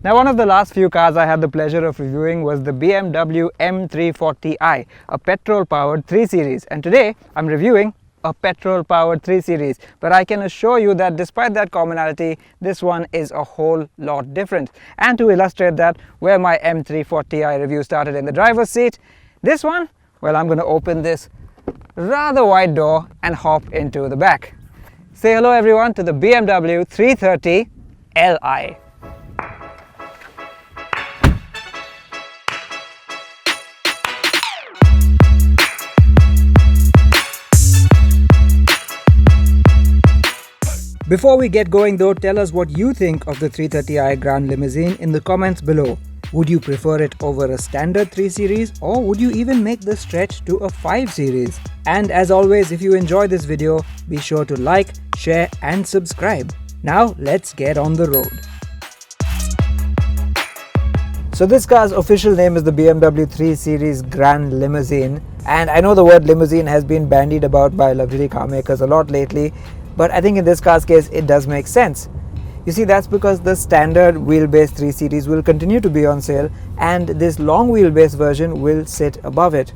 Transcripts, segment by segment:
Now, one of the last few cars I had the pleasure of reviewing was the BMW M340i, a petrol-powered 3 Series, and today I'm reviewing a petrol-powered 3 Series, but I can assure you that despite that commonality, this one is a whole lot different. And to illustrate that, where my M340i review started in the driver's seat, this one, well, I'm going to open this rather wide door and hop into the back. Say hello everyone to the BMW 330 Li. Before we get going though, tell us what you think of the 330i Gran Limousine in the comments below. Would you prefer it over a standard 3 Series, or would you even make the stretch to a 5 Series? And as always, if you enjoyed this video, be sure to like, share and subscribe. Now let's get on the road. So this car's official name is the BMW 3 Series Gran Limousine, and I know the word limousine has been bandied about by luxury car makers a lot lately, but I think in this car's case it does make sense. You see, that's because the standard wheelbase 3 Series will continue to be on sale and this long wheelbase version will sit above it.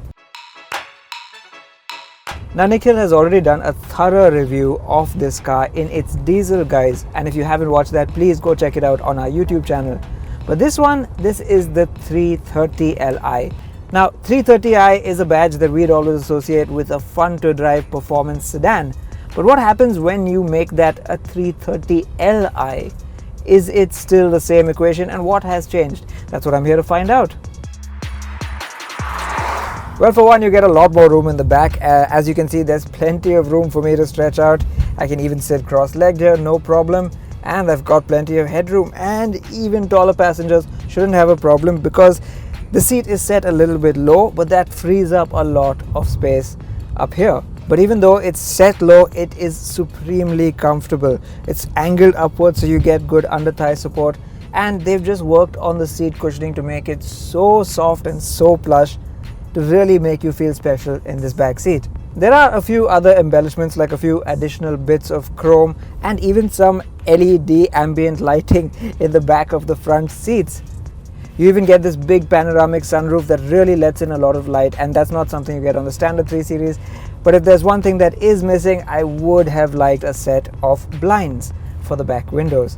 Now Nikhil has already done a thorough review of this car in its diesel guise, and if you haven't watched that, please go check it out on our YouTube channel. But this is the 330 Li. Now 330i is a badge that we'd always associate with a fun to drive performance sedan. But what happens when you make that a 330 Li? Is it still the same equation, and what has changed? That's what I'm here to find out. Well, for one, you get a lot more room in the back. As you can see, there's plenty of room for me to stretch out. I can even sit cross-legged here, no problem. And I've got plenty of headroom, and even taller passengers shouldn't have a problem because the seat is set a little bit low, but that frees up a lot of space up here. But even though it's set low, it is supremely comfortable. It's angled upwards so you get good under thigh support, and they've just worked on the seat cushioning to make it so soft and so plush to really make you feel special in this back seat. There are a few other embellishments, like a few additional bits of chrome and even some LED ambient lighting in the back of the front seats. You even get this big panoramic sunroof that really lets in a lot of light, and that's not something you get on the standard 3 Series. But if there's one thing that is missing, I would have liked a set of blinds for the back windows.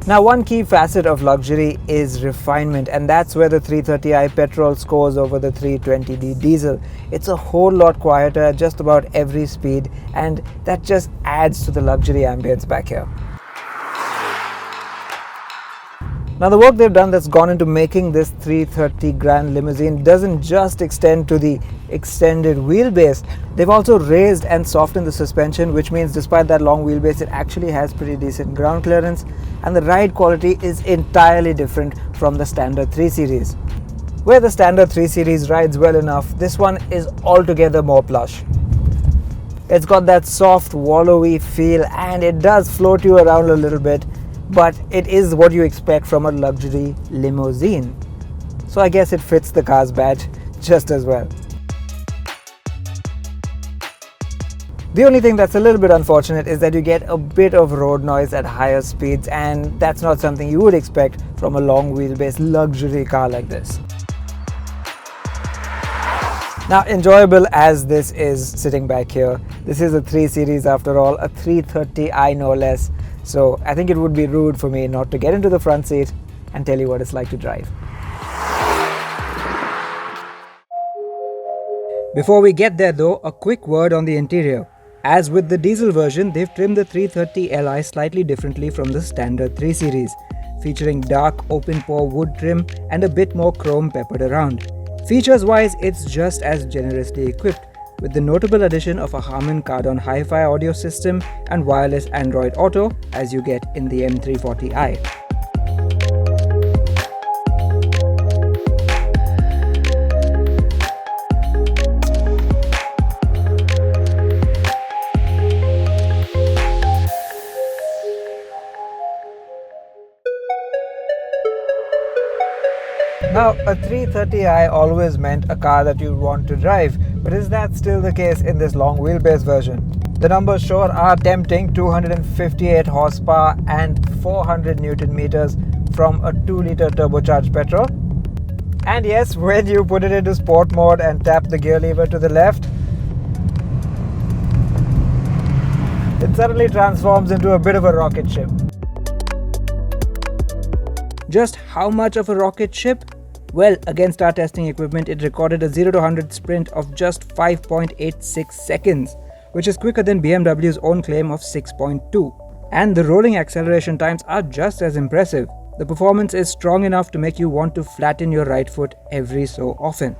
Now, one key facet of luxury is refinement, and that's where the 330i petrol scores over the 320d diesel. It's a whole lot quieter at just about every speed, and that just adds to the luxury ambience back here. Now, the work they've done that's gone into making this 330 Gran Limousine doesn't just extend to the extended wheelbase. They've also raised and softened the suspension, which means despite that long wheelbase, it actually has pretty decent ground clearance, and the ride quality is entirely different from the standard 3 Series. Where the standard 3 Series rides well enough, this one is altogether more plush. It's got that soft, wallowy feel, and it does float you around a little bit, but it is what you expect from a luxury limousine. So I guess it fits the car's badge just as well. The only thing that's a little bit unfortunate is that you get a bit of road noise at higher speeds, and that's not something you would expect from a long wheelbase luxury car like this. Now, enjoyable as this is sitting back here, this is a 3 Series after all, a 330i no less. So I think it would be rude for me not to get into the front seat and tell you what it's like to drive. Before we get there though, a quick word on the interior. As with the diesel version, they've trimmed the 330 Li slightly differently from the standard 3 Series, featuring dark open pore wood trim and a bit more chrome peppered around. Features wise, it's just as generously equipped, with the notable addition of a Harman Kardon hi-fi audio system and wireless Android Auto as you get in the M340i. Now, a 330i always meant a car that you'd want to drive, but is that still the case in this long wheelbase version? The numbers sure are tempting: 258 horsepower and 400 Newton meters from a 2-litre turbocharged petrol. And yes, when you put it into sport mode and tap the gear lever to the left, it suddenly transforms into a bit of a rocket ship. Just how much of a rocket ship? Well, against our testing equipment, it recorded a 0 to 100 sprint of just 5.86 seconds, which is quicker than BMW's own claim of 6.2. And the rolling acceleration times are just as impressive. The performance is strong enough to make you want to flatten your right foot every so often.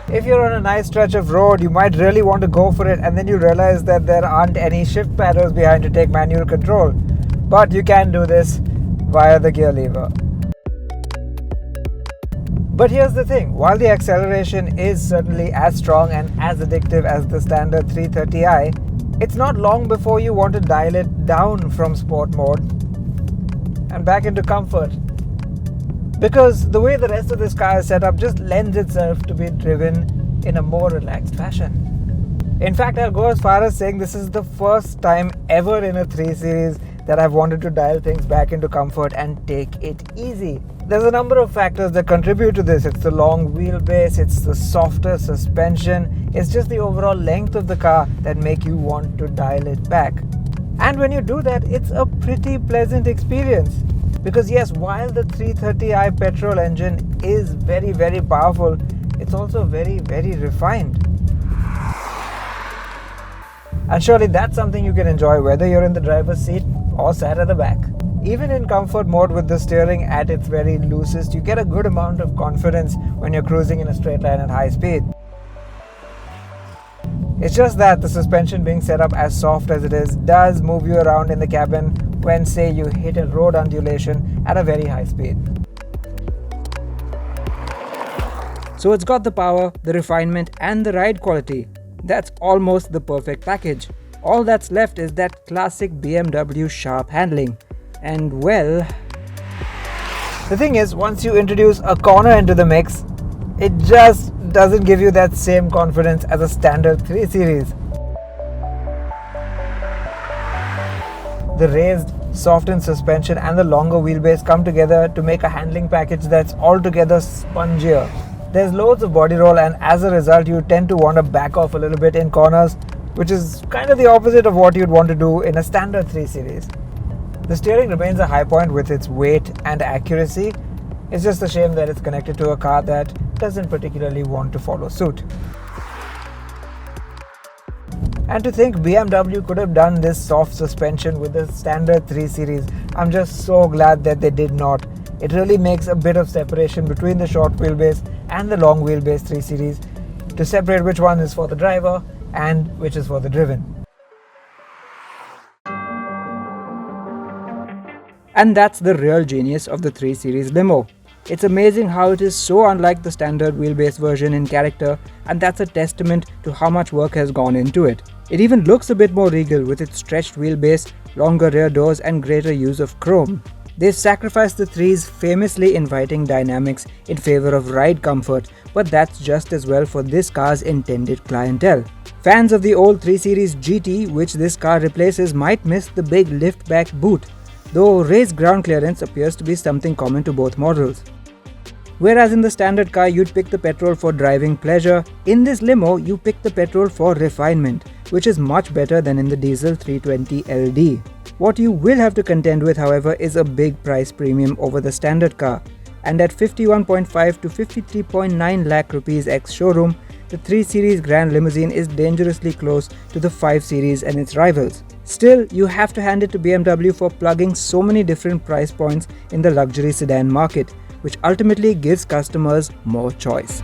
If you're on a nice stretch of road, you might really want to go for it, and then you realize that there aren't any shift paddles behind to take manual control. But you can do this via the gear lever. But here's the thing, while the acceleration is certainly as strong and as addictive as the standard 330i, it's not long before you want to dial it down from sport mode and back into comfort. Because the way the rest of this car is set up just lends itself to be driven in a more relaxed fashion. In fact, I'll go as far as saying this is the first time ever in a 3 Series that I've wanted to dial things back into comfort and take it easy. There's a number of factors that contribute to this. It's the long wheelbase, it's the softer suspension, it's just the overall length of the car that make you want to dial it back. And when you do that, it's a pretty pleasant experience. Because yes, while the 330i petrol engine is very, very powerful, it's also very, very refined. And surely that's something you can enjoy whether you're in the driver's seat or sat at the back. Even in comfort mode with the steering at its very loosest, you get a good amount of confidence when you're cruising in a straight line at high speed. It's just that the suspension being set up as soft as it is does move you around in the cabin when, say, you hit a road undulation at a very high speed. So it's got the power, the refinement and the ride quality. That's almost the perfect package. All that's left is that classic BMW sharp handling. And well, the thing is, once you introduce a corner into the mix, it just doesn't give you that same confidence as a standard 3 Series. The raised, softened suspension and the longer wheelbase come together to make a handling package that's altogether spongier. There's loads of body roll, and as a result you tend to want to back off a little bit in corners, which is kind of the opposite of what you'd want to do in a standard 3 Series. The steering remains a high point with its weight and accuracy. It's just a shame that it's connected to a car that doesn't particularly want to follow suit. And to think BMW could have done this soft suspension with the standard 3 Series, I'm just so glad that they did not. It really makes a bit of separation between the short wheelbase and the long wheelbase 3 Series to separate which one is for the driver and which is for the driven. And that's the real genius of the 3 Series limo. It's amazing how it is so unlike the standard wheelbase version in character, and that's a testament to how much work has gone into it. It even looks a bit more regal with its stretched wheelbase, longer rear doors and greater use of chrome. They've sacrificed the 3's famously inviting dynamics in favor of ride comfort, but that's just as well for this car's intended clientele. Fans of the old 3 Series GT, which this car replaces, might miss the big lift-back boot, though raised ground clearance appears to be something common to both models. Whereas in the standard car you'd pick the petrol for driving pleasure, in this limo you pick the petrol for refinement, which is much better than in the diesel 320LD. What you will have to contend with, however, is a big price premium over the standard car, and at 51.5 to 53.9 lakh rupees ex-showroom, the 3 Series Gran Limousine is dangerously close to the 5 Series and its rivals. Still, you have to hand it to BMW for plugging so many different price points in the luxury sedan market, which ultimately gives customers more choice.